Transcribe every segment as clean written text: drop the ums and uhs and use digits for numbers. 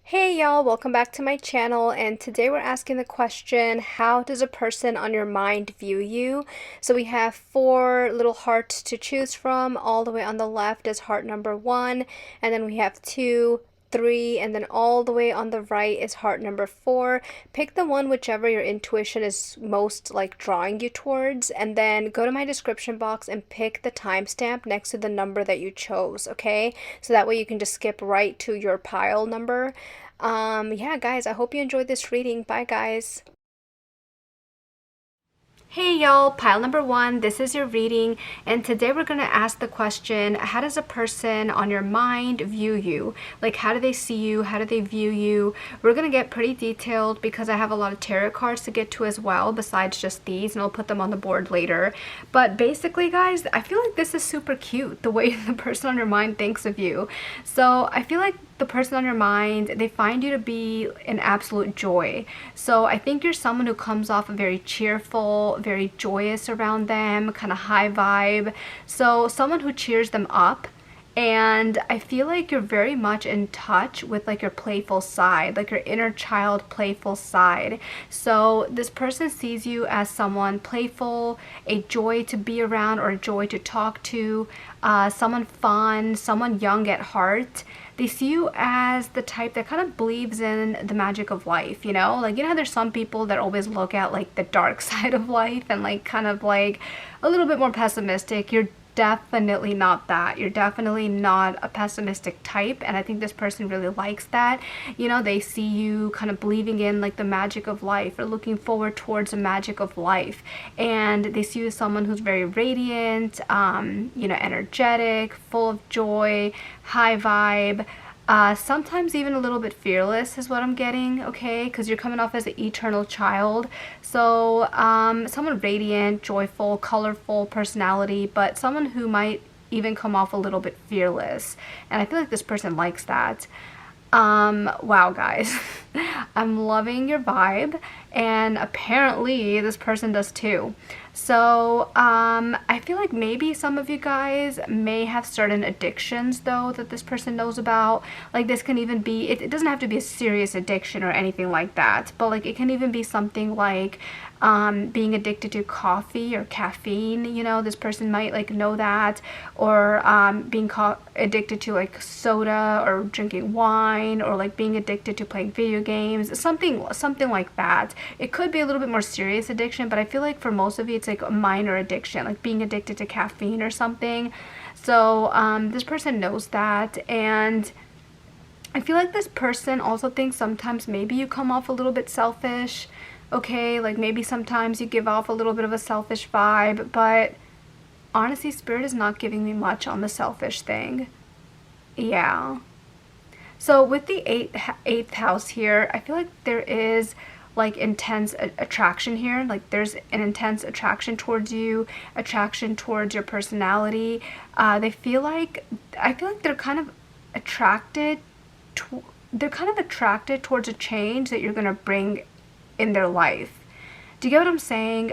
Hey y'all, welcome back to my channel, and today we're asking the question, how does a person on your mind view you? So we have four little hearts to choose from. All the way on the left is heart number one, and then we have two, three, and then all the way on the right is heart number four. Pick the one whichever your intuition is most like drawing you towards, and then go to my description box and pick the timestamp next to the number that you chose, okay? So that way you can just skip right to your pile number. Yeah, guys, I hope you enjoyed this reading. Bye, guys. Hey y'all, pile number one, this is your reading, and today we're going to ask the question, how does a person on your mind view you? Like, how do they see you? How do they view you? We're going to get pretty detailed because I have a lot of tarot cards to get to as well, besides just these, and I'll put them on the board later. But basically, guys, I feel like this is super cute, the way the person on your mind thinks of you. So I feel like the person on your mind, they find you to be an absolute joy. So I think you're someone who comes off very cheerful, very joyous around them, kind of high vibe. So someone who cheers them up. And I feel like you're very much in touch with like your playful side, like your inner child playful side. So this person sees you as someone playful, a joy to be around or a joy to talk to, someone fun, someone young at heart. They see you as the type that kind of believes in the magic of life, you know? Like, you know how there's some people that always look at like the dark side of life and like kind of like a little bit more pessimistic. You're definitely not that. You're definitely not a pessimistic type, and I think this person really likes that. You know, they see you kind of believing in like the magic of life or looking forward towards the magic of life, and they see you as someone who's very radiant, you know, energetic, full of joy, high vibe. Sometimes even a little bit fearless is what I'm getting, okay? Because you're coming off as an eternal child. So, someone radiant, joyful, colorful personality, but someone who might even come off a little bit fearless. And I feel like this person likes that. Wow, guys. I'm loving your vibe, and apparently this person does too. So, I feel like maybe some of you guys may have certain addictions, though, that this person knows about. Like, this can even be, it doesn't have to be a serious addiction or anything like that, but, like, it can even be something like, being addicted to coffee or caffeine. You know, this person might, like, know that, or, being addicted to, like, soda or drinking wine, or, like, being addicted to playing video games, something like that. It could be a little bit more serious addiction, but I feel like for most of you, it's like a minor addiction, like being addicted to caffeine or something. So this person knows that, and I feel like this person also thinks sometimes maybe you come off a little bit selfish, okay? Like maybe sometimes you give off a little bit of a selfish vibe, but honestly, Spirit is not giving me much on the selfish thing. Yeah. So with the eighth house here, I feel like there is like intense attraction here. Like there's an intense attraction towards you, attraction towards your personality. They feel like, I feel like they're kind of attracted to, they're kind of attracted towards a change that you're gonna bring in their life. Do you get what I'm saying?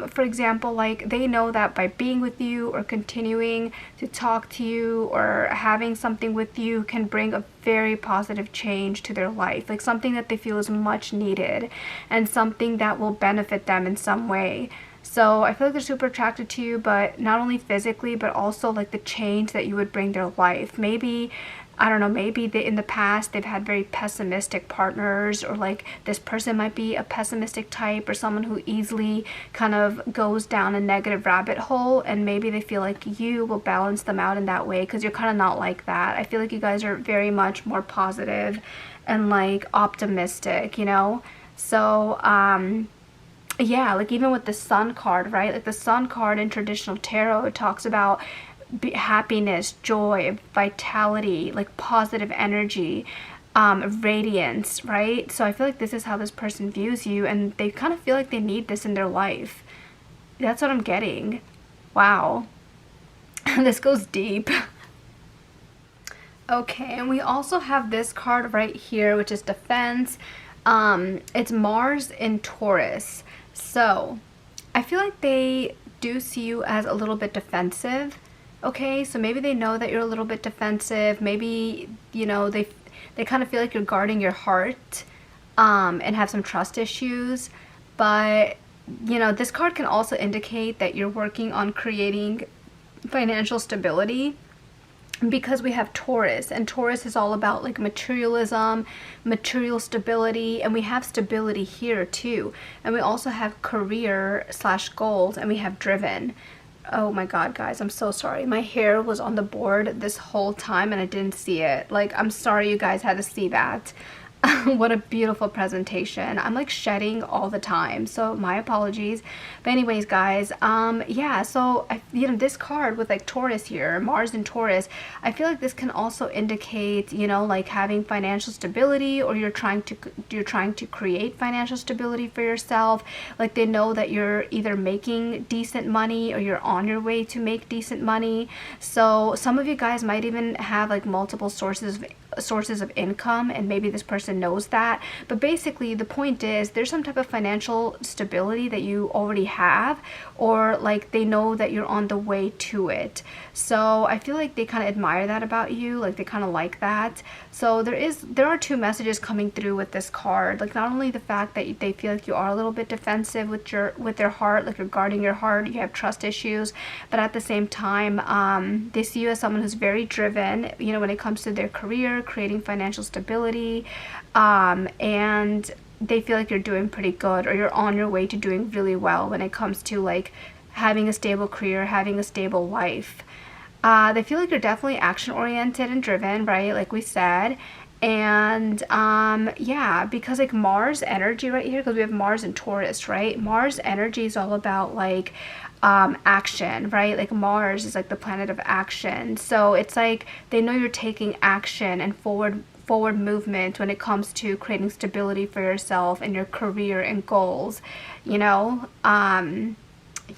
For example, like they know that by being with you or continuing to talk to you or having something with you can bring a very positive change to their life, like something that they feel is much needed and something that will benefit them in some way. So I feel like they're super attracted to you, but not only physically, but also like the change that you would bring their life. Maybe, I don't know, maybe in the past they've had very pessimistic partners, or like this person might be a pessimistic type or someone who easily kind of goes down a negative rabbit hole, and maybe they feel like you will balance them out in that way because you're kind of not like that. I feel like you guys are very much more positive and like optimistic, you know? So, yeah, like even with the Sun card, right? Like the Sun card in traditional tarot, it talks about happiness, joy, vitality, like positive energy, radiance, right? So I feel like this is how this person views you, and they kind of feel like they need this in their life. That's what I'm getting. Wow. This goes deep. Okay, and we also have this card right here, which is defense. It's Mars in Taurus. So I feel like they do see you as a little bit defensive. Okay, so maybe they know that you're a little bit defensive. Maybe, you know, They kind of feel like you're guarding your heart, and have some trust issues. But, you know, this card can also indicate that you're working on creating financial stability, because we have Taurus, and Taurus is all about like materialism, material stability, and we have stability here too. And we also have career slash goals, and we have driven. Oh my god, guys, I'm so sorry. My hair was on the board this whole time and I didn't see it. Like, I'm sorry you guys had to see that. What a beautiful presentation. I'm like shedding all the time, so my apologies. But anyways, guys, yeah, so you know, this card with like Taurus here, Mars and Taurus, I feel like this can also indicate, you know, like having financial stability, or you're trying to create financial stability for yourself. Like, they know that you're either making decent money or you're on your way to make decent money. So some of you guys might even have like multiple sources of income, and maybe this person knows that. But basically the point is, there's some type of financial stability that you already have, or like they know that you're on the way to it. So I feel like they kind of admire that about you, like they kind of like that. So there are two messages coming through with this card. Like, not only the fact that they feel like you are a little bit defensive with their heart, like you're guarding your heart, you have trust issues, but at the same time, they see you as someone who's very driven, you know, when it comes to their career, creating financial stability, and they feel like you're doing pretty good, or you're on your way to doing really well when it comes to like having a stable career, having a stable life. They feel like you're definitely action oriented and driven, right, like we said. And yeah, because like Mars energy right here, because we have Mars and Taurus, right? Mars energy is all about like action, right? Like Mars is like the planet of action. So it's like they know you're taking action and forward movement when it comes to creating stability for yourself and your career and goals, you know.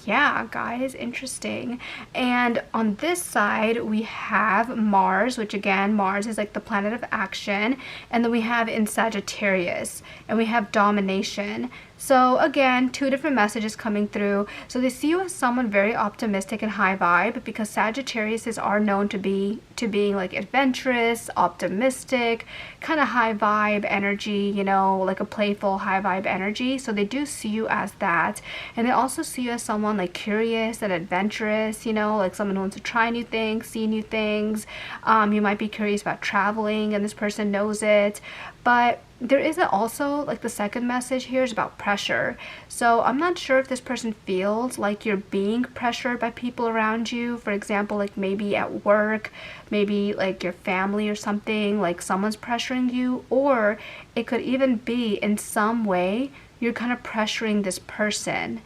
Yeah, guys, interesting. And on this side we have Mars, which again, Mars is like the planet of action, and then we have in Sagittarius, and we have domination. So again, two different messages coming through. So they see you as someone very optimistic and high vibe, because Sagittarius are known to being like adventurous, optimistic, kind of high vibe energy, you know, like a playful high vibe energy. So they do see you as that. And they also see you as someone like curious and adventurous, you know, like someone who wants to try new things, see new things. You might be curious about traveling, and this person knows it. But there is also like the second message here is about pressure. So I'm not sure if this person feels like you're being pressured by people around you. For example, like maybe at work, maybe like your family or something, like someone's pressuring you, or it could even be in some way you're kind of pressuring this person.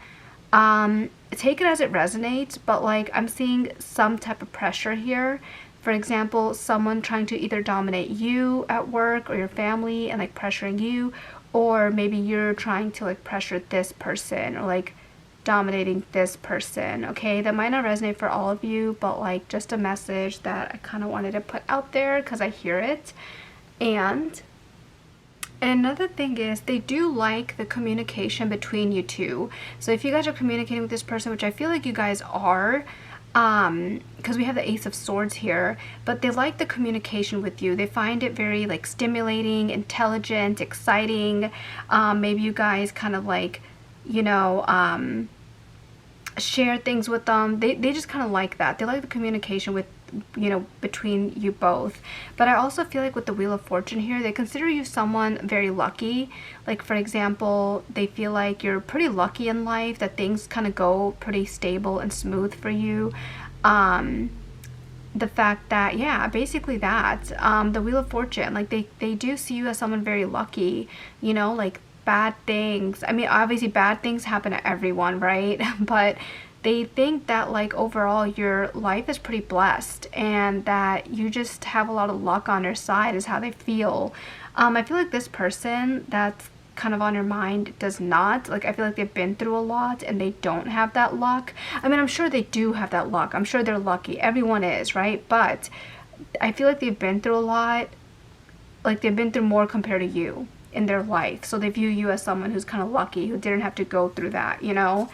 Take it as it resonates, but like I'm seeing some type of pressure here. For example, someone trying to either dominate you at work or your family and like pressuring you, or maybe you're trying to like pressure this person, or like dominating this person. Okay, that might not resonate for all of you, but like just a message that I kind of wanted to put out there because I hear it. And another thing is, they do like the communication between you two. So if you guys are communicating with this person, which I feel like you guys are, because we have the Ace of Swords here, but they like the communication with you. They find it very like stimulating, intelligent, exciting. Maybe you guys kind of like, you know, share things with them. They just kind of like that. They like the communication with, you know, between you both. But I also feel like with the Wheel of Fortune here, they consider you someone very lucky. Like, for example, they feel like you're pretty lucky in life, that things kind of go pretty stable and smooth for you. The fact that, yeah, basically that, the Wheel of Fortune, like they do see you as someone very lucky, you know, like bad things. I mean, obviously bad things happen to everyone, right? But they think that like overall your life is pretty blessed, and that you just have a lot of luck on your side is how they feel. I feel like this person that's kind of on your mind does not. Like, I feel like they've been through a lot and they don't have that luck. I mean, I'm sure they do have that luck. I'm sure they're lucky. Everyone is, right? But I feel like they've been through a lot. Like, they've been through more compared to you in their life. So they view you as someone who's kind of lucky, who didn't have to go through that, you know?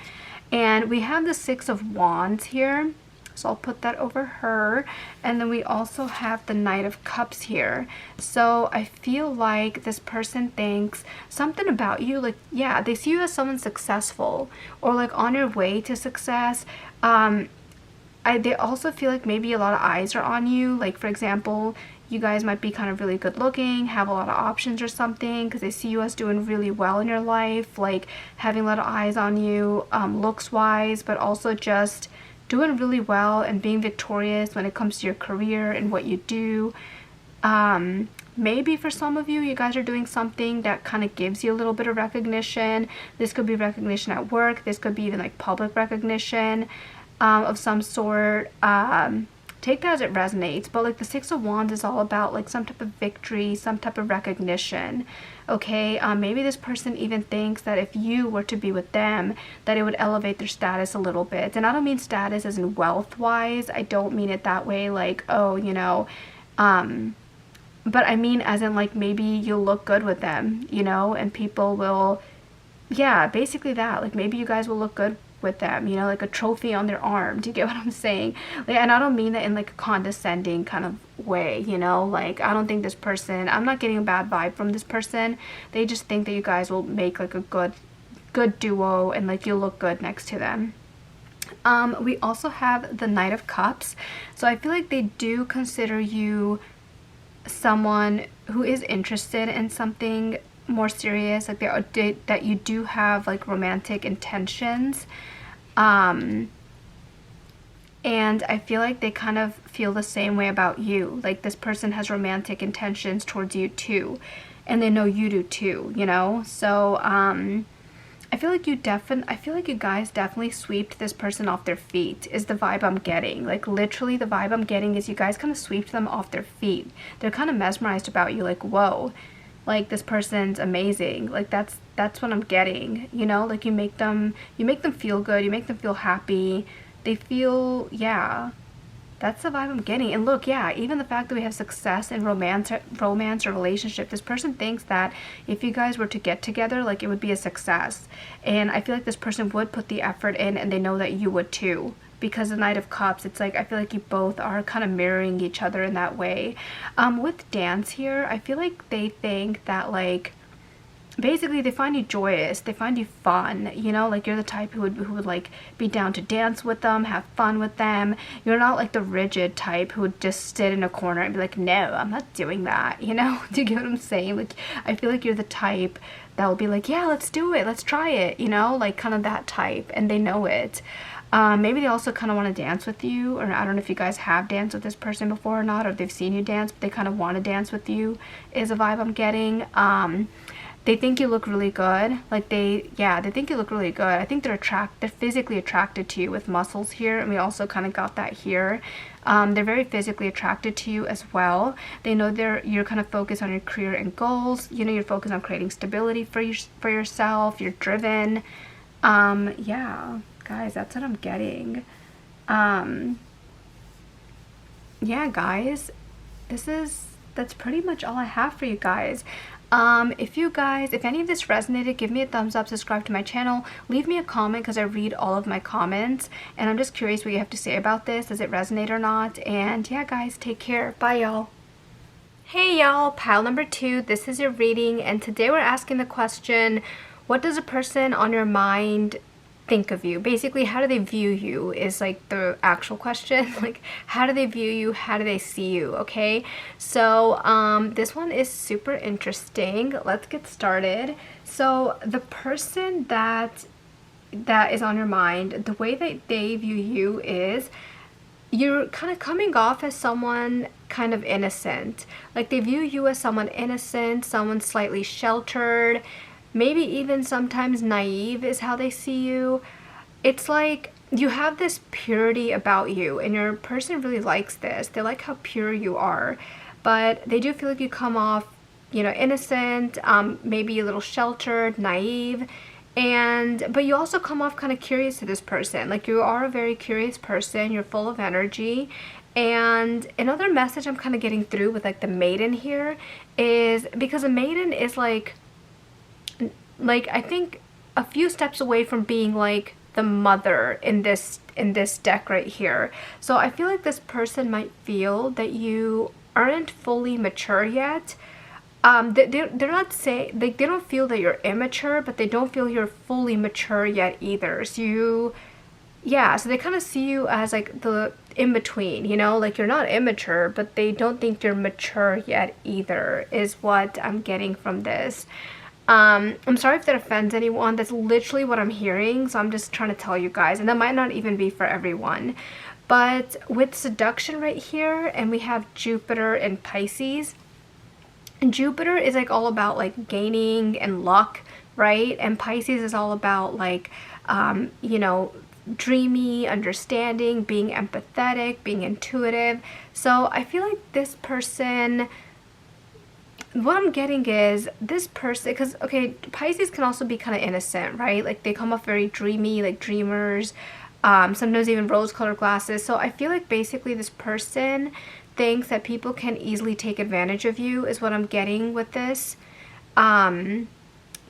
And we have the Six of Wands here. So I'll put that over her. And then we also have the Knight of Cups here. So I feel like this person thinks something about you, like, yeah, they see you as someone successful or like on your way to success. They also feel like maybe a lot of eyes are on you. Like, for example, you guys might be kind of really good looking, have a lot of options or something, because they see you as doing really well in your life, like having a lot of eyes on you, looks wise, but also just doing really well and being victorious when it comes to your career and what you do. Maybe for some of you, you guys are doing something that kind of gives you a little bit of recognition. This could be recognition at work. This could be even like public recognition of some sort. Take that as it resonates, but like the Six of Wands is all about like some type of victory, some type of recognition. Okay, maybe this person even thinks that if you were to be with them, that it would elevate their status a little bit. And I don't mean status as in wealth wise. I don't mean it that way, like, oh, you know, but I mean as in like maybe you'll look good with them, you know, and people will, yeah, basically that, like maybe you guys will look good with them, you know, like a trophy on their arm. Do you get what I'm saying? Like, and I don't mean that in like a condescending kind of way, you know, like I don't think this person, I'm not getting a bad vibe from this person. They just think that you guys will make like a good duo and like you'll look good next to them. We also have the Knight of Cups. So I feel like they do consider you someone who is interested in something more serious, like that you do have like romantic intentions, and I feel like they kind of feel the same way about you, like this person has romantic intentions towards you too, and they know you do too, you know. So I feel like you guys definitely swept this person off their feet is the vibe I'm getting. Like literally the vibe I'm getting is you guys kind of swept them off their feet. They're kind of mesmerized about you, like, whoa, like this person's amazing. Like that's what I'm getting, you know, like you make them feel good, you make them feel happy. They feel, yeah, that's the vibe I'm getting. And look, yeah, even the fact that we have success in romance or relationship, this person thinks that if you guys were to get together, like it would be a success. And I feel like this person would put the effort in, and they know that you would too. Because the Knight of Cups, it's like I feel like you both are kind of mirroring each other in that way. With dance here, I feel like they think that like basically they find you joyous, they find you fun, you know, like you're the type who would like be down to dance with them, have fun with them. You're not like the rigid type who would just sit in a corner and be like, no, I'm not doing that, you know. Do you get what I'm saying? Like I feel like you're the type that will be like, yeah, let's do it, let's try it, you know, like kind of that type, and they know it. Maybe they also kind of want to dance with you, or I don't know if you guys have danced with this person before or not, or if they've seen you dance, but they kind of want to dance with you is a vibe I'm getting. They think you look really good. Like they think you look really good. I think they're physically attracted to you with muscles here, and we also kind of got that here. They're very physically attracted to you as well. They know you're kind of focused on your career and goals. You know, you're focused on creating stability for yourself. You're driven. Yeah, guys, that's what I'm getting. Yeah, guys, that's pretty much all I have for you guys. If any of this resonated, give me a thumbs up, subscribe to my channel, leave me a comment because I read all of my comments, and I'm just curious what you have to say about this. Does it resonate or not? And yeah, guys, take care. Bye, y'all. Hey, y'all, pile number 2. This is your reading, and today we're asking the question, what does a person on your mind think of you? Basically, how do they view you is like the actual question. Like, how do they view you? How do they see you? Okay, so this one is super interesting. Let's get started. So the person that is on your mind, the way that they view you is you're kind of coming off as someone kind of innocent. Like they view you as someone innocent, someone slightly sheltered, maybe even sometimes naive is how they see you. It's like you have this purity about you, and your person really likes this. They like how pure you are, but they do feel like you come off, you know, innocent, maybe a little sheltered, naive, but you also come off kind of curious to this person. Like you are a very curious person, you're full of energy. And another message I'm kind of getting through with like the maiden here is because a maiden is like I think a few steps away from being like the mother in this in this deck right here. So I feel like this person might feel that you aren't fully mature yet. They're not saying, like, they don't feel that you're immature, but they don't feel you're fully mature yet either. So you, yeah, so they kind of see you as like the in between, you know, like you're not immature, but they don't think you're mature yet either, is what I'm getting from this. I'm sorry if that offends anyone. That's literally what I'm hearing, so I'm just trying to tell you guys, and that might not even be for everyone. But with seduction right here, and we have Jupiter in Pisces, and Jupiter is like all about like gaining and luck, right? And Pisces is all about like, you know, dreamy, understanding, being empathetic, being intuitive. So I feel like this person, what I'm getting is this person, because okay, Pisces can also be kind of innocent, right? Like they come off very dreamy, like dreamers, sometimes even rose-colored glasses. So I feel like basically this person thinks that people can easily take advantage of you, is what I'm getting with this.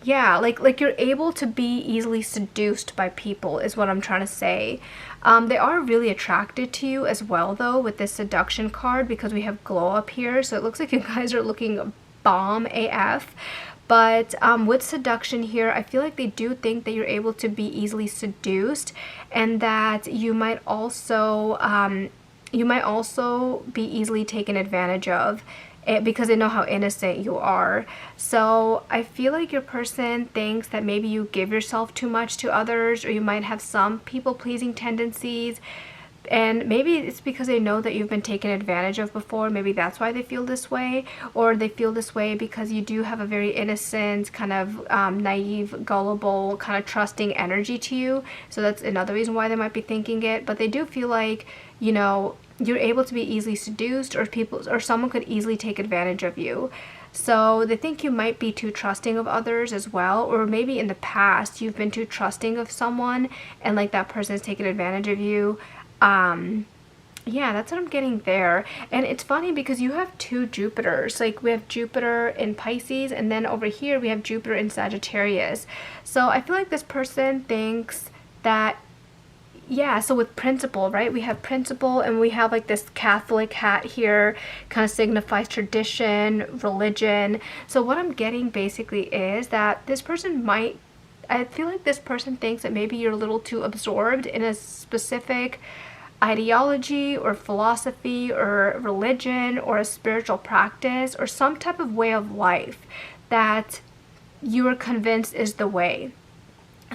Yeah, like you're able to be easily seduced by people, is what I'm trying to say. They are really attracted to you as well, though, with this seduction card, because we have glow up here. So it looks like you guys are looking bomb AF. But with seduction here, I feel like they do think that you're able to be easily seduced, and that you might also be easily taken advantage of, because they know how innocent you are. So I feel like your person thinks that maybe you give yourself too much to others, or you might have some people-pleasing tendencies. And maybe it's because they know that you've been taken advantage of before. Maybe that's why they feel this way. Or they feel this way because you do have a very innocent, kind of naive, gullible, kind of trusting energy to you. So that's another reason why they might be thinking it. But they do feel like, you know, you're able to be easily seduced, or someone could easily take advantage of you. So they think you might be too trusting of others as well, or maybe in the past you've been too trusting of someone, and like that person has taken advantage of you. Yeah, that's what I'm getting there. And it's funny because you have two Jupiters. Like we have Jupiter in Pisces, and then over here we have Jupiter in Sagittarius. So I feel like this person thinks that, yeah, so with principle, right? We have principle, and we have like this Catholic hat here, kind of signifies tradition, religion. So what I'm getting basically is that this person might, I feel like this person thinks that maybe you're a little too absorbed in a specific ideology or philosophy or religion or a spiritual practice or some type of way of life that you are convinced is the way.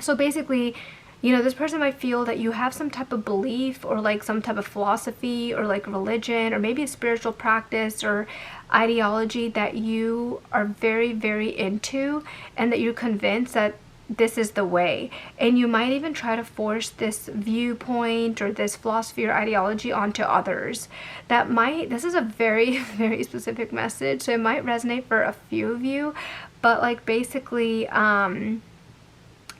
So basically, you know, this person might feel that you have some type of belief or like some type of philosophy or like religion or maybe a spiritual practice or ideology that you are very, very into, and that you're convinced that this is the way. And you might even try to force this viewpoint or this philosophy or ideology onto others. This is a very, very specific message, so it might resonate for a few of you, but like basically, yeah,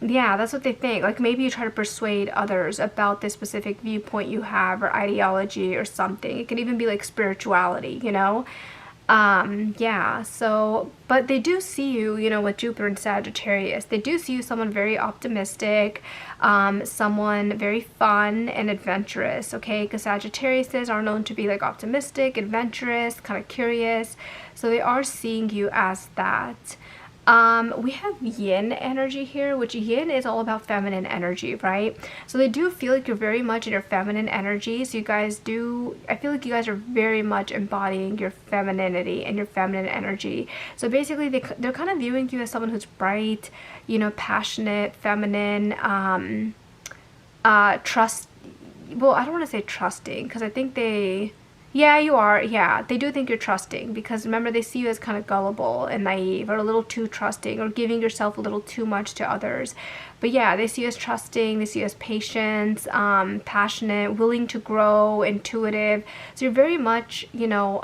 that's what they think. Like maybe you try to persuade others about this specific viewpoint you have or ideology or something. It can even be like spirituality, you know? Yeah, so, but they do see you, you know, with Jupiter and Sagittarius, they do see you someone very optimistic, someone very fun and adventurous, okay? Because Sagittariuses are known to be like optimistic, adventurous, kind of curious, so they are seeing you as that. We have yin energy here, which yin is all about feminine energy, right? So they do feel like you're very much in your feminine energy. So you guys do, I feel like you guys are very much embodying your femininity and your feminine energy. So basically they're kind of viewing you as someone who's bright, you know, passionate, feminine, trust, well, I don't want to say trusting, because I think yeah, you are. Yeah, they do think you're trusting, because remember, they see you as kind of gullible and naive, or a little too trusting, or giving yourself a little too much to others. But yeah, they see you as trusting, they see you as patient, passionate, willing to grow, intuitive. So you're very much, you know,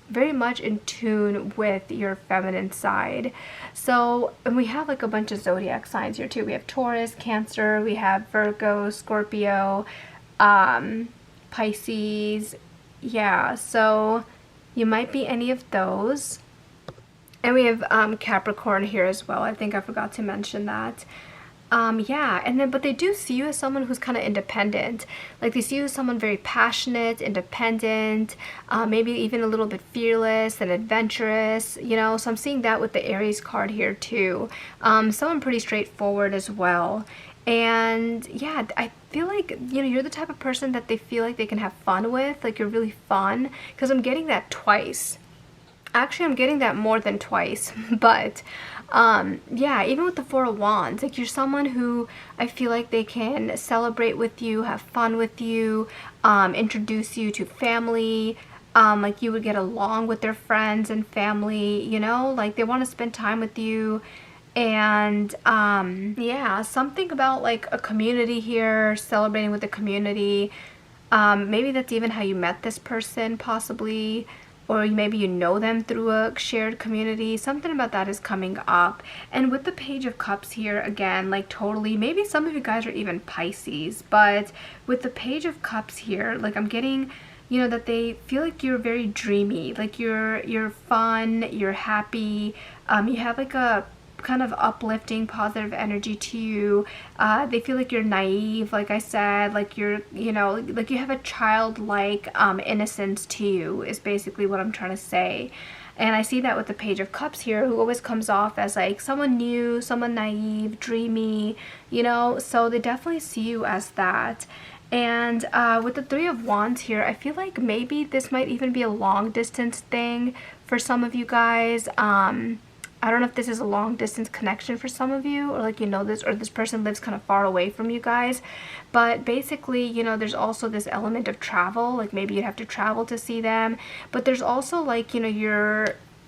very much in tune with your feminine side. So, and we have like a bunch of zodiac signs here too. We have Taurus, Cancer, we have Virgo, Scorpio, Pisces. Yeah, so you might be any of those. And we have Capricorn here as well. I think I forgot to mention that. Yeah, and then but they do see you as someone who's kind of independent. Like they see you as someone very passionate, independent, maybe even a little bit fearless and adventurous, you know. So I'm seeing that with the Aries card here too. Someone pretty straightforward as well. And yeah, I feel like, you know, you're the type of person that they feel like they can have fun with, like you're really fun, because I'm getting that twice. Actually, I'm getting that more than twice, but yeah, even with the Four of Wands, like you're someone who I feel like they can celebrate with you, have fun with you, introduce you to family, like you would get along with their friends and family, you know, like they want to spend time with you. And yeah, something about like a community here, celebrating with the community. Maybe that's even how you met this person, possibly, or maybe you know them through a shared community. Something about that is coming up. And with the Page of Cups here, again, like totally, maybe some of you guys are even Pisces, but with the Page of Cups here, like I'm getting, you know, that they feel like you're very dreamy, like you're fun, you're happy, you have like a kind of uplifting, positive energy to you. They feel like you're naive, like I said, like you're, you know, like you have a childlike innocence to you is basically what I'm trying to say. And I see that with the Page of Cups here, who always comes off as like someone new, someone naive, dreamy, you know, so they definitely see you as that. And with the Three of Wands here, I feel like maybe this might even be a long distance thing for some of you guys. I don't know if this is a long distance connection for some of you, or like, you know, this, or this person lives kind of far away from you guys. But basically, you know, there's also this element of travel, like maybe you'd have to travel to see them. But there's also like, you know,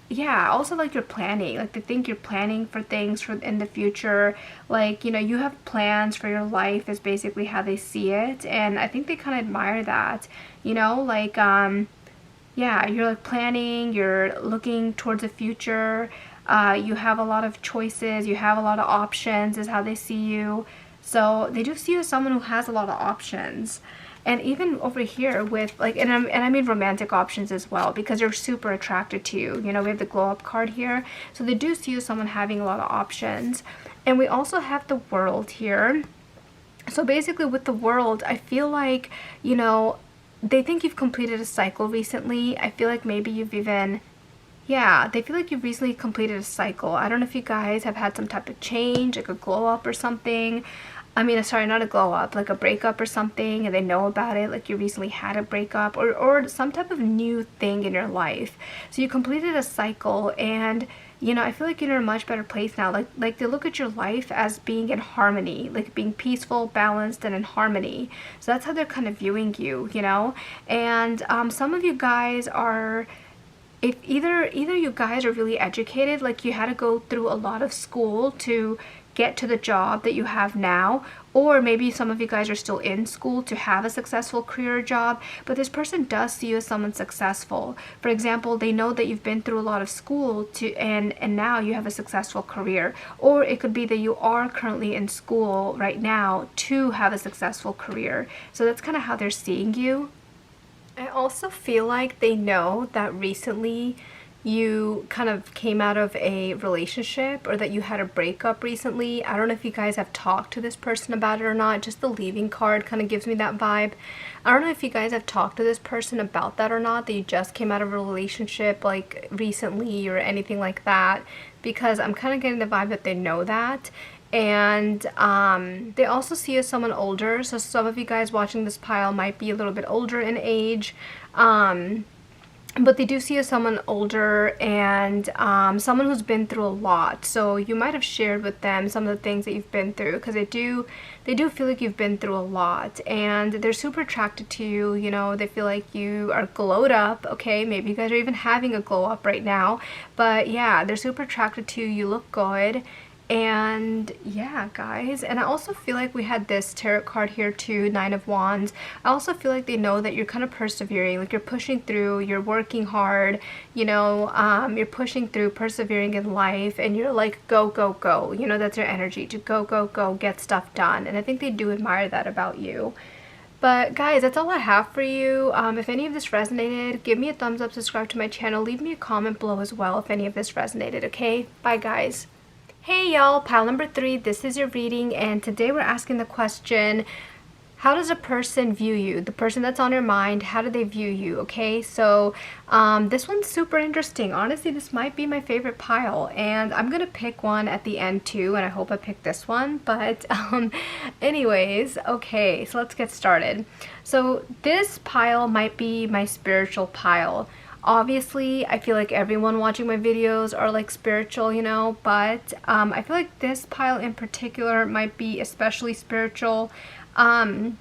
yeah, also like you're planning, like they think you're planning for things for in the future. Like, you know, you have plans for your life is basically how they see it. And I think they kind of admire that, you know, like, yeah, you're like planning, you're looking towards the future. You have a lot of choices, you have a lot of options is how they see you. So they do see you as someone who has a lot of options. And even over here with like, and I mean romantic options as well, because they're super attracted to you. You know, we have the glow up card here. So they do see you as someone having a lot of options. And we also have the World here. So basically with the World, I feel like, you know, they think you've completed a cycle recently. I feel like maybe you've even, yeah, they feel like you've recently completed a cycle. I don't know if you guys have had some type of change, like a glow up or something. I mean, sorry, not a glow up, like a breakup or something, and they know about it, like you recently had a breakup, or some type of new thing in your life. So you completed a cycle, and you know, I feel like you're in a much better place now. Like they look at your life as being in harmony, like being peaceful, balanced, and in harmony. So that's how they're kind of viewing you, you know. And some of you guys are, if either you guys are really educated, like you had to go through a lot of school to get to the job that you have now, or maybe some of you guys are still in school to have a successful career job, but this person does see you as someone successful. For example, they know that you've been through a lot of school to and now you have a successful career, or it could be that you are currently in school right now to have a successful career. So that's kind of how they're seeing you. I also feel like they know that recently you kind of came out of a relationship, or that you had a breakup recently. I don't know if you guys have talked to this person about it or not. Just the Leaving card kind of gives me that vibe. I don't know if you guys have talked to this person about that or not, that you just came out of a relationship like recently or anything like that, because I'm kind of getting the vibe that they know that. And they also see you as someone older, so some of you guys watching this pile might be a little bit older in age, but they do see you as someone older, and someone who's been through a lot. So you might have shared with them some of the things that you've been through, because they do feel like you've been through a lot, and they're super attracted to you. You know, they feel like you are glowed up. Okay, maybe you guys are even having a glow up right now, but yeah, they're super attracted to you. You look good. And yeah, guys, and I also feel like we had this tarot card here too, Nine of Wands. I also feel like they know that you're kind of persevering, like you're pushing through, you're working hard, you know, you're pushing through, persevering in life, and you're like go go go, you know, that's your energy, to go go go, get stuff done. And I think they do admire that about you. But guys, that's all I have for you. If any of this resonated, give me a thumbs up, subscribe to my channel, leave me a comment below as well if any of this resonated. Okay, bye guys. Hey y'all, pile number 3, this is your reading, and today we're asking the question, how does a person view you? The person that's on your mind, how do they view you? Okay, so this one's super interesting. Honestly, this might be my favorite pile, and I'm gonna pick one at the end too, and I hope I pick this one. But anyways, okay, so let's get started. So this pile might be my spiritual pile. Obviously, I feel like everyone watching my videos are like spiritual, you know, but I feel like this pile in particular might be especially spiritual. And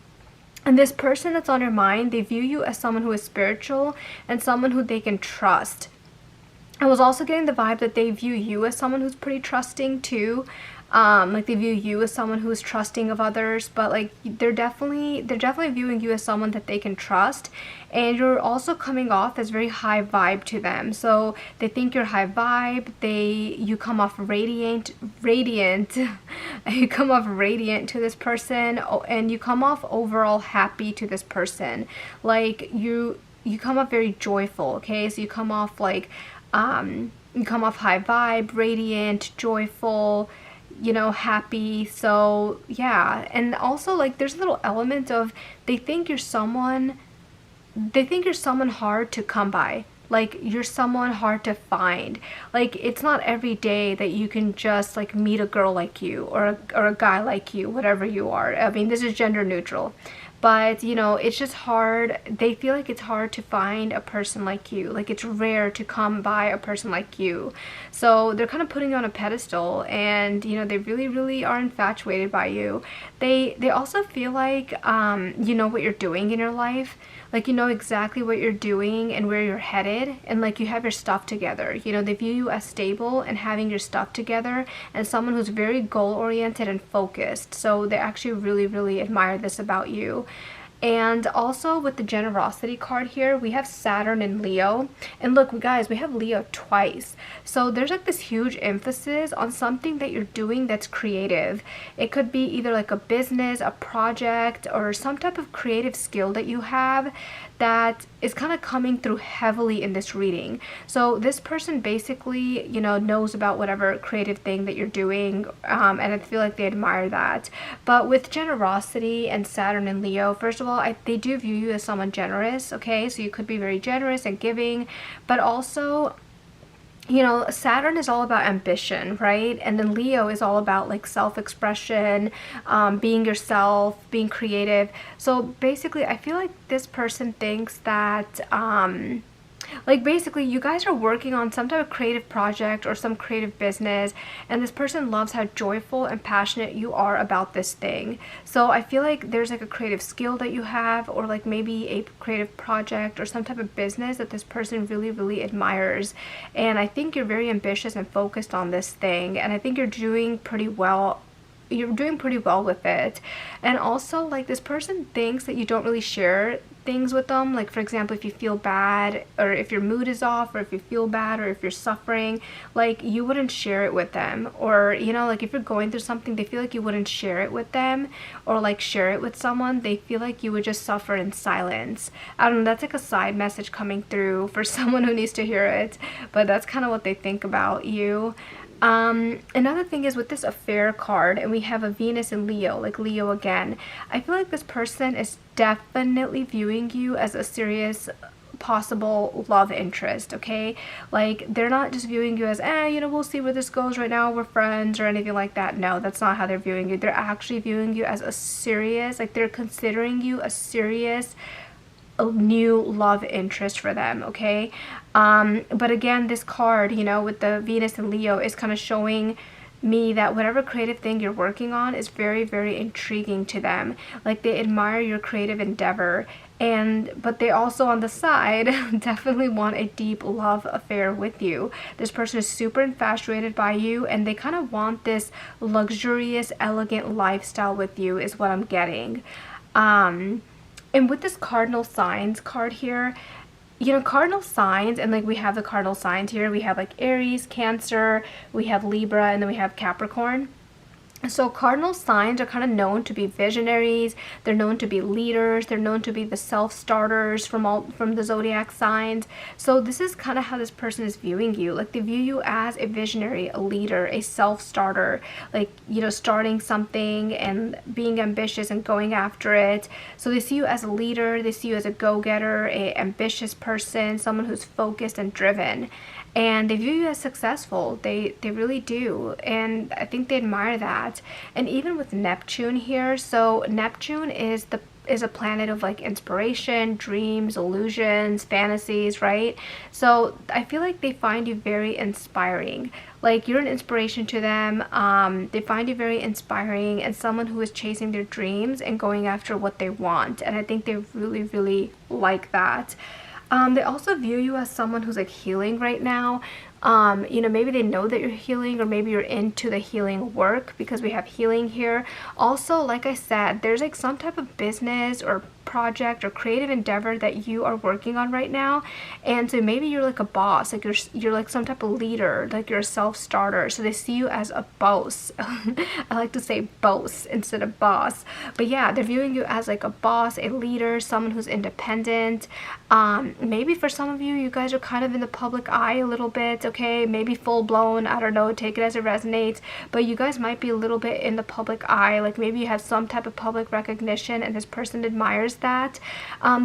this person that's on your mind, they view you as someone who is spiritual and someone who they can trust. I was also getting the vibe that they view you as someone who's pretty trusting too. Like they view you as someone who's trusting of others, but like they're definitely viewing you as someone that they can trust, and you're also coming off as very high vibe to them. So they think you're high vibe. You come off radiant. You come off radiant to this person, and you come off overall happy to this person. Like you come off very joyful. Okay, so you come off like you come off high vibe, radiant, joyful, you know, happy. So yeah, and also like there's a little element of they think you're someone hard to come by. Like you're someone hard to find. Like it's not every day that you can just like meet a girl like you, or a guy like you, whatever you are. I mean, this is gender neutral. But, you know, it's just hard. They feel like it's hard to find a person like you. Like it's rare to come by a person like you. So they're kind of putting you on a pedestal, and, you know, they really, really are infatuated by you. They also feel like you know what you're doing in your life. Like you know exactly what you're doing and where you're headed, and like you have your stuff together. You know, they view you as stable and having your stuff together, and someone who's very goal oriented and focused. So they actually really, really admire this about you. And also with the generosity card here, we have Saturn and Leo. And look, guys, we have Leo twice. So there's like this huge emphasis on something that you're doing that's creative. It could be either like a business, a project, or some type of creative skill that you have that is kind of coming through heavily in this reading. So this person basically, you know, knows about whatever creative thing that you're doing, and I feel like they admire that. But with generosity and Saturn and Leo, first of all, they do view you as someone generous, okay? So you could be very generous and giving, but also, you know, Saturn is all about ambition, right? And then Leo is all about like self-expression, being yourself, being creative. So basically, I feel like this person thinks that like basically you guys are working on some type of creative project or some creative business, and this person loves how joyful and passionate you are about this thing. So I feel like there's like a creative skill that you have, or like maybe a creative project or some type of business that this person really, really admires. And I think you're very ambitious and focused on this thing, and I think you're doing pretty well with it. And also, like, this person thinks that you don't really share things with them. Like, for example, if you feel bad, or if your mood is off, or if you feel bad, or if you're suffering, like, you wouldn't share it with them. Or, you know, like, if you're going through something, they feel like you wouldn't share it with them, or like share it with someone. They feel like you would just suffer in silence. I don't know, that's like a side message coming through for someone who needs to hear it, but that's kind of what they think about you. Another thing is with this affair card, and we have a Venus in Leo, like Leo again. I feel like this person is definitely viewing you as a serious possible love interest, okay? Like, they're not just viewing you as, you know, we'll see where this goes right now, we're friends, or anything like that. No, that's not how they're viewing you. They're actually viewing you as a serious, like, they're considering you a serious a new love interest for them, okay? But again, this card, you know, with the Venus and Leo is kind of showing me that whatever creative thing you're working on is very, very intriguing to them. Like, they admire your creative endeavor, but they also on the side definitely want a deep love affair with you. This person is super infatuated by you, and they kind of want this luxurious, elegant lifestyle with you, is what I'm getting. And with this cardinal signs card here, you know, cardinal signs, and like we have the cardinal signs here, we have like Aries, Cancer, we have Libra, and then we have Capricorn. So cardinal signs are kind of known to be visionaries. They're known to be leaders. They're known to be the self-starters from the zodiac signs. So this is kind of how this person is viewing you. Like they view you as a visionary, a leader, a self-starter, like, you know, starting something and being ambitious and going after it. So they see you as a leader. They see you as a go-getter, a ambitious person, someone who's focused and driven. And they view you as successful. They really do. And I think they admire that. And even with Neptune here, so Neptune is a planet of like inspiration, dreams, illusions, fantasies, right? So I feel like they find you very inspiring. Like you're an inspiration to them. They find you very inspiring and someone who is chasing their dreams and going after what they want. And I think they really, really like that. They also view you as someone who's like healing right now. You know, maybe they know that you're healing, or maybe you're into the healing work because we have healing here. Also, like I said, there's like some type of business or project or creative endeavor that you are working on right now, and so maybe you're like a boss, like you're like some type of leader, like you're a self-starter, so they see you as a boss. I like to say boss instead of boss, but yeah, they're viewing you as like a boss, a leader, someone who's independent. Maybe for some of you, you guys are kind of in the public eye a little bit, okay, maybe full-blown, I don't know, take it as it resonates, but you guys might be a little bit in the public eye, like maybe you have some type of public recognition and this person admires that.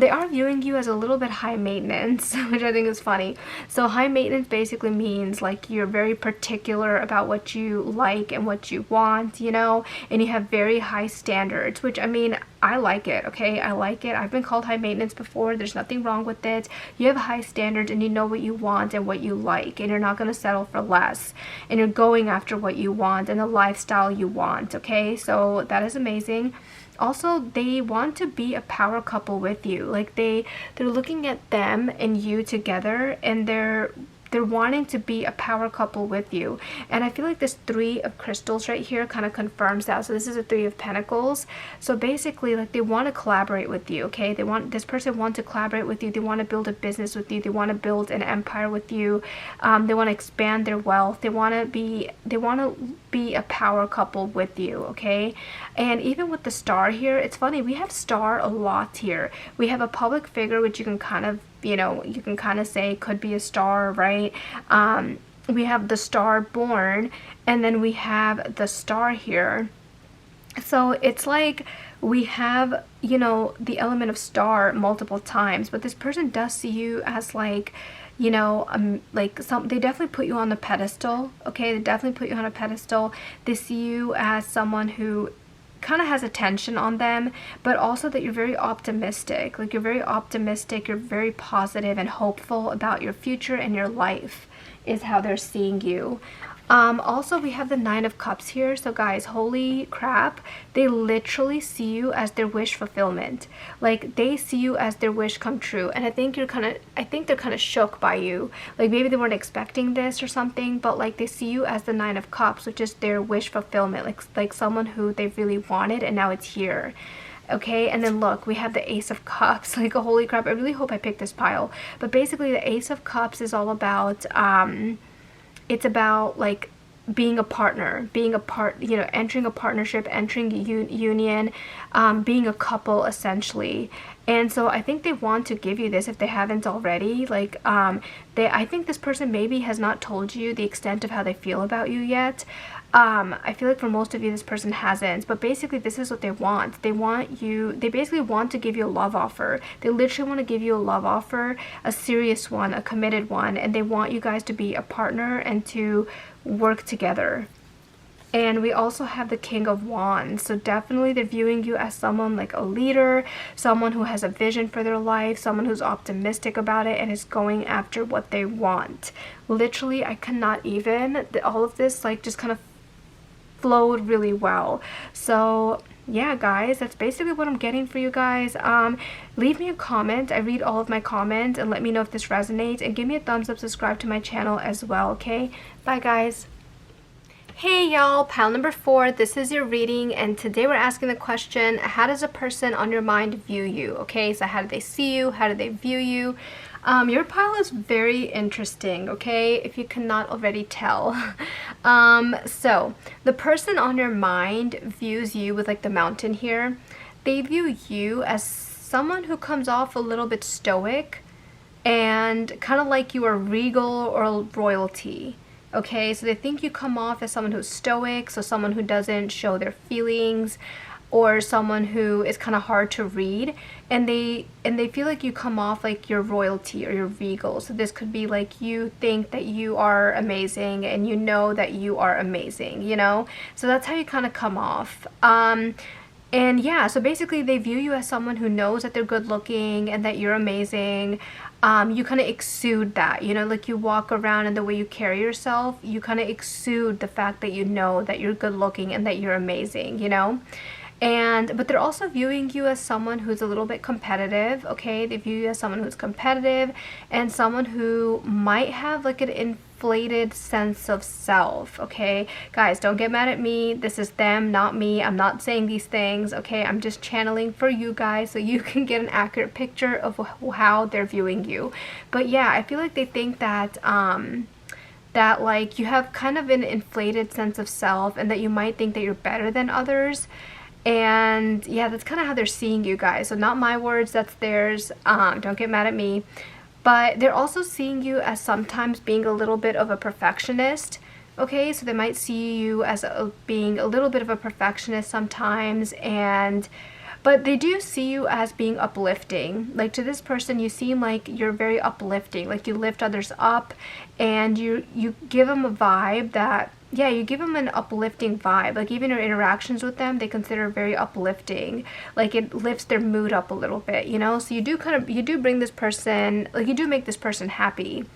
They are viewing you as a little bit high maintenance, which I think is funny. So high maintenance basically means like you're very particular about what you like and what you want, you know, and you have very high standards, which I mean, I like it, okay? I like it. I've been called high maintenance before. There's nothing wrong with it. You have high standards and you know what you want and what you like, and you're not going to settle for less, and you're going after what you want and the lifestyle you want, okay? So that is amazing. Also, they want to be a power couple with you. Like they're looking at them and you together, and they're wanting to be a power couple with you. And I feel like this Three of Crystals right here kind of confirms that. So this is a Three of Pentacles. So basically, like they want to collaborate with you, okay? This person wants to collaborate with you. They want to build a business with you. They want to build an empire with you. They want to expand their wealth. They want to be a power couple with you, okay? And even with the Star here, it's funny, we have Star a lot here. We have a public figure, which you can kind of, you know, you can kind of say could be a star, right? We have the Star born, and then we have the Star here. So it's like we have, you know, the element of Star multiple times, but this person does see you as like, you know, like they definitely put you on the pedestal, okay? They definitely put you on a pedestal. They see you as someone who kind of has attention on them, but also that you're very optimistic. Like you're very optimistic, you're very positive and hopeful about your future and your life is how they're seeing you. Also, we have the Nine of Cups here. So guys, holy crap, they literally see you as their wish fulfillment. Like they see you as their wish come true. And I think they're kind of shook by you. Like maybe they weren't expecting this or something, but like they see you as the Nine of Cups, which is their wish fulfillment. Like someone who they really wanted and now it's here. Okay, and then look, we have the Ace of Cups. Like, holy crap, I really hope I picked this pile. But basically, the Ace of Cups is all about, it's about, like, being a partner, you know, entering a partnership, entering a union, being a couple, essentially. And so I think they want to give you this if they haven't already. Like, I think this person maybe has not told you the extent of how they feel about you yet. I feel like for most of you, this person hasn't, but basically this is what they want. They basically want to give you a love offer. They literally want to give you a love offer, a serious one, a committed one, and they want you guys to be a partner and to work together. And we also have the King of Wands. So definitely they're viewing you as someone like a leader, someone who has a vision for their life, someone who's optimistic about it and is going after what they want. Literally, I cannot even, all of this like just kind of flowed really well. So yeah, guys, that's basically what I'm getting for you guys. Leave me a comment. I read all of my comments, and let me know if this resonates, and give me a thumbs up, subscribe to my channel as well, okay? Bye, guys. Hey y'all, pile number 4, this is your reading, and today we're asking the question, how does a person on your mind view you? Okay, so how do they see you? How do they view you? Your pile is very interesting, okay, if you cannot already tell. So the person on your mind views you with like the mountain here. They view you as someone who comes off a little bit stoic and kind of like you are regal or royalty. Okay, so they think you come off as someone who's stoic, so someone who doesn't show their feelings, or someone who is kind of hard to read, and they feel like you come off like you're royalty or you're regal. So this could be like you think that you are amazing and you know that you are amazing, you know? So that's how you kind of come off. And yeah, so basically they view you as someone who knows that they're good looking and that you're amazing. You kind of exude that, you know, like you walk around and the way you carry yourself, you kind of exude the fact that you know that you're good looking and that you're amazing, you know? But they're also viewing you as someone who's a little bit competitive, okay? They view you as someone who's competitive and someone who might have like an inflated sense of self, okay? Guys, don't get mad at me. This is them, not me. I'm not saying these things, okay? I'm just channeling for you guys so you can get an accurate picture of how they're viewing you. But yeah, I feel like they think that that like you have kind of an inflated sense of self and that you might think that you're better than others. And yeah, that's kind of how they're seeing you guys. So not my words, that's theirs. Don't get mad at me. But they're also seeing you as sometimes being a little bit of a perfectionist. Okay, so they might see you as being a little bit of a perfectionist sometimes, but they do see you as being uplifting. Like to this person, you seem like you're very uplifting, like you lift others up, and you give them a vibe that, yeah, you give them an uplifting vibe. Like even your interactions with them, they consider very uplifting. Like it lifts their mood up a little bit, you know? So you do bring this person, like you do make this person happy.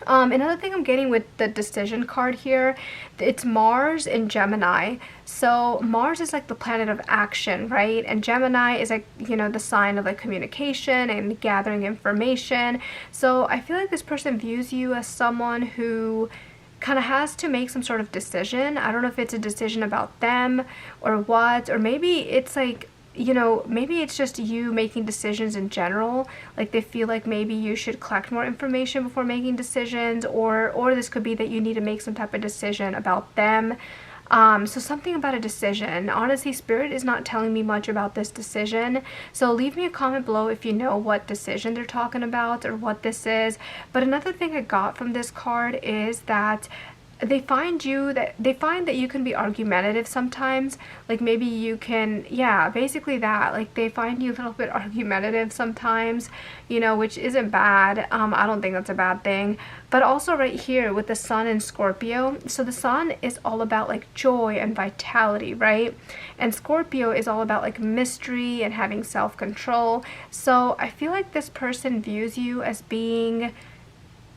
Another thing I'm getting with the decision card here, it's Mars and Gemini. So Mars is like the planet of action, right? And Gemini is like, you know, the sign of like communication and gathering information. So I feel like this person views you as someone who kind of has to make some sort of decision. I don't know if it's a decision about them or what, or maybe it's like, you know, maybe it's just you making decisions in general. Like they feel like maybe you should collect more information before making decisions, or this could be that you need to make some type of decision about them. So something about a decision. Honestly, Spirit is not telling me much about this decision. So leave me a comment below if you know what decision they're talking about or what this is. But another thing I got from this card is that they find that you can be argumentative sometimes. Like maybe you can, yeah, basically that. Like they find you a little bit argumentative sometimes, you know, which isn't bad. I don't think that's a bad thing. But also right here with the Sun in Scorpio, so the Sun is all about like joy and vitality, right? And Scorpio is all about like mystery and having self-control. So I feel like this person views you as being,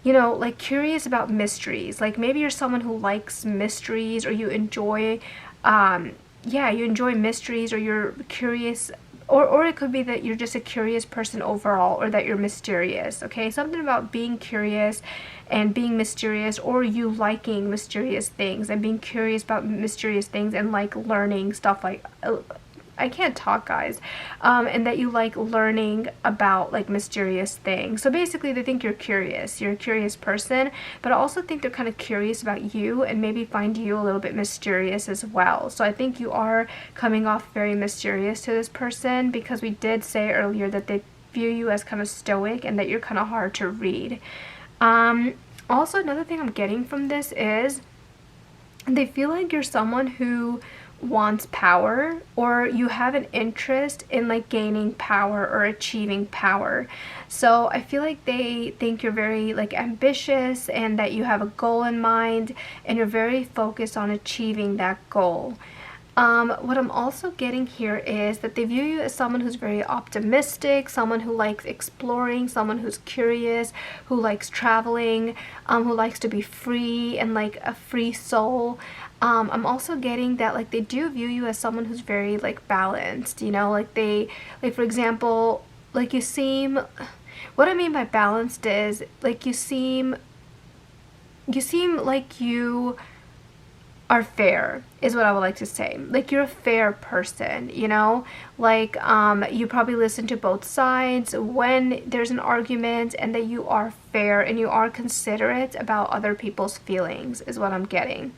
you know, like curious about mysteries. Like maybe you're someone who likes mysteries, or you enjoy, yeah, you enjoy mysteries, or you're curious, or it could be that you're just a curious person overall, or that you're mysterious, okay? Something about being curious and being mysterious, or you liking mysterious things and being curious about mysterious things and like learning stuff like, I can't talk, guys, and that you like learning about like mysterious things. So basically they think you're a curious person, but I also think they're kind of curious about you and maybe find you a little bit mysterious as well. So I think you are coming off very mysterious to this person, because we did say earlier that they view you as kind of stoic and that you're kind of hard to read. Also, another thing I'm getting from this is they feel like you're someone who wants power, or you have an interest in like gaining power or achieving power. So I feel like they think you're very like ambitious and that you have a goal in mind and you're very focused on achieving that goal. What I'm also getting here is that they view you as someone who's very optimistic, someone who likes exploring, someone who's curious, who likes traveling, who likes to be free and like a free soul. I'm also getting that like they do view you as someone who's very like balanced, you know, like they, like for example, like you seem, what I mean by balanced is like you seem like you are fair, is what I would like to say. Like, you're a fair person, you know? Like, you probably listen to both sides when there's an argument, and that you are fair and you are considerate about other people's feelings, is what I'm getting.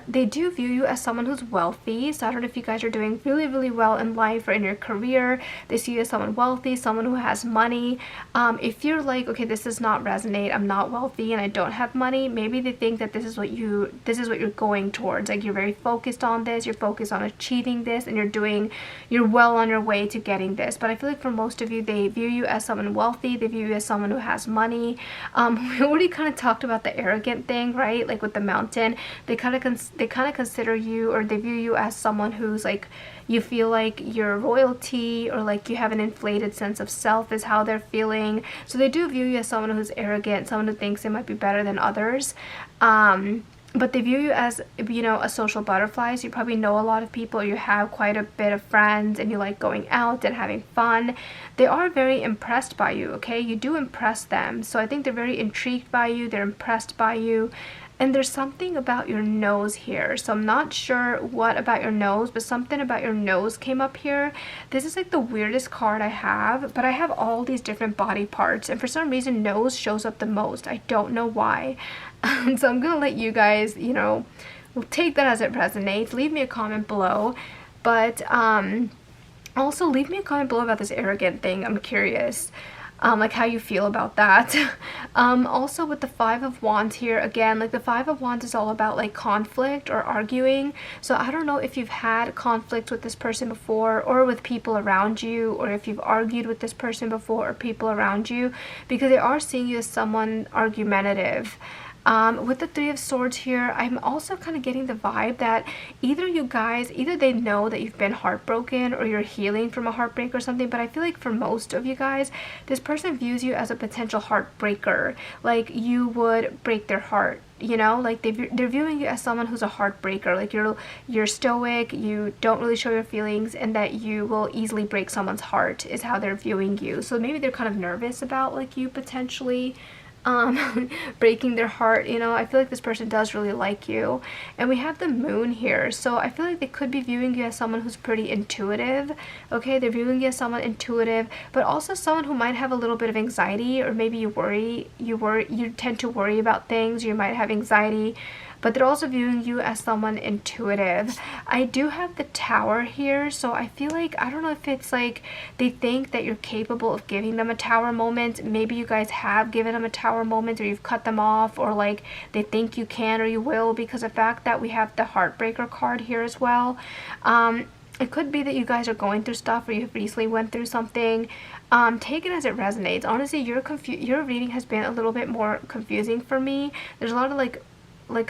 They do view you as someone who's wealthy. So I don't know if you guys are doing really, really well in life or in your career. They see you as someone wealthy, someone who has money. If you're like, okay, this does not resonate, I'm not wealthy and I don't have money, maybe they think that this is what you're going towards. Like, you're very focused on this, you're focused on achieving this, and you're well on your way to getting this. But I feel like for most of you, they view you as someone wealthy, they view you as someone who has money. We already kind of talked about the arrogant thing, right? Like with the mountain, they kind of consider you, or they view you as someone who's like, you feel like you're royalty, or like you have an inflated sense of self is how they're feeling. So they do view you as someone who's arrogant, someone who thinks they might be better than others. But they view you as, you know, a social butterfly. So you probably know a lot of people, you have quite a bit of friends, and you like going out and having fun. They are very impressed by you, okay? You do impress them. So I think they're very intrigued by you, they're impressed by you. And there's something about your nose here. So I'm not sure what about your nose, but something about your nose came up here. This is like the weirdest card I have, but I have all these different body parts, and for some reason nose shows up the most. I don't know why. So I'm gonna let you guys, you know, take that as it resonates. Leave me a comment below. But also leave me a comment below about this arrogant thing. I'm curious. Like how you feel about that. Also with the Five of Wands here, again, like the Five of Wands is all about like conflict or arguing. So I don't know if you've had conflict with this person before, or with people around you, or if you've argued with this person before or people around you, because they are seeing you as someone argumentative. With the Three of Swords here, I'm also kind of getting the vibe that either they know that you've been heartbroken, or you're healing from a heartbreak or something, but I feel like for most of you guys, this person views you as a potential heartbreaker. Like, you would break their heart, you know? Like, they're viewing you as someone who's a heartbreaker. Like, you're stoic, you don't really show your feelings, and that you will easily break someone's heart is how they're viewing you. So maybe they're kind of nervous about like you potentially breaking their heart, you know? I feel like this person does really like you. And we have the Moon here, so I feel like they could be viewing you as someone who's pretty intuitive. Okay, they're viewing you as someone intuitive, but also someone who might have a little bit of anxiety, or maybe you tend to worry about things, you might have anxiety, but they're also viewing you as someone intuitive. I do have the Tower here, so I feel like, I don't know if it's like they think that you're capable of giving them a Tower moment. Maybe you guys have given them a Tower moment, or you've cut them off, or like they think you can or you will, because of the fact that we have the Heartbreaker card here as well. It could be that you guys are going through stuff, or you recently went through something. Take it as it resonates. Honestly, your reading has been a little bit more confusing for me. There's a lot of like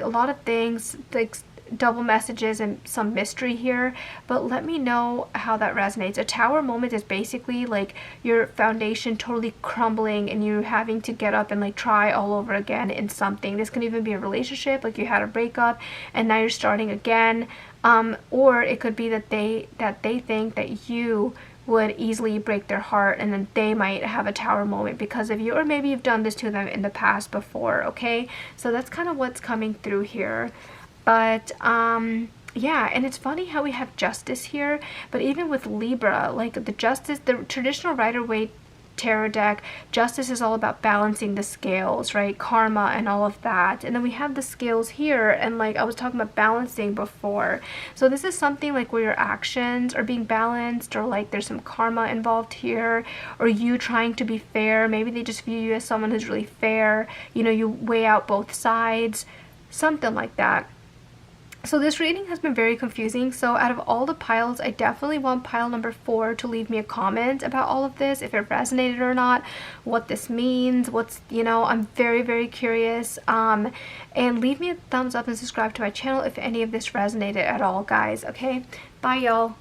a lot of things, like double messages and some mystery here, but let me know how that resonates. A Tower moment is basically like your foundation totally crumbling, and you having to get up and like try all over again in something. This can even be a relationship, like you had a breakup and now you're starting again. Or it could be that they think that you would easily break their heart, and then they might have a Tower moment because of you, or maybe you've done this to them in the past before. Okay, so that's kind of what's coming through here. But yeah, and it's funny how we have Justice here, but even with Libra, like the Justice, the traditional Rider-Waite tarot deck, Justice is all about balancing the scales, right? Karma and all of that. And then we have the scales here, and like I was talking about balancing before. So this is something like where your actions are being balanced, or like there's some karma involved here, or you trying to be fair. Maybe they just view you as someone who's really fair. You know, you weigh out both sides, something like that. So this reading has been very confusing. So out of all the piles, I definitely want pile number 4 to leave me a comment about all of this, if it resonated or not, what this means, what's, you know, I'm very, very curious. And leave me a thumbs up and subscribe to my channel if any of this resonated at all, guys. Okay, bye y'all.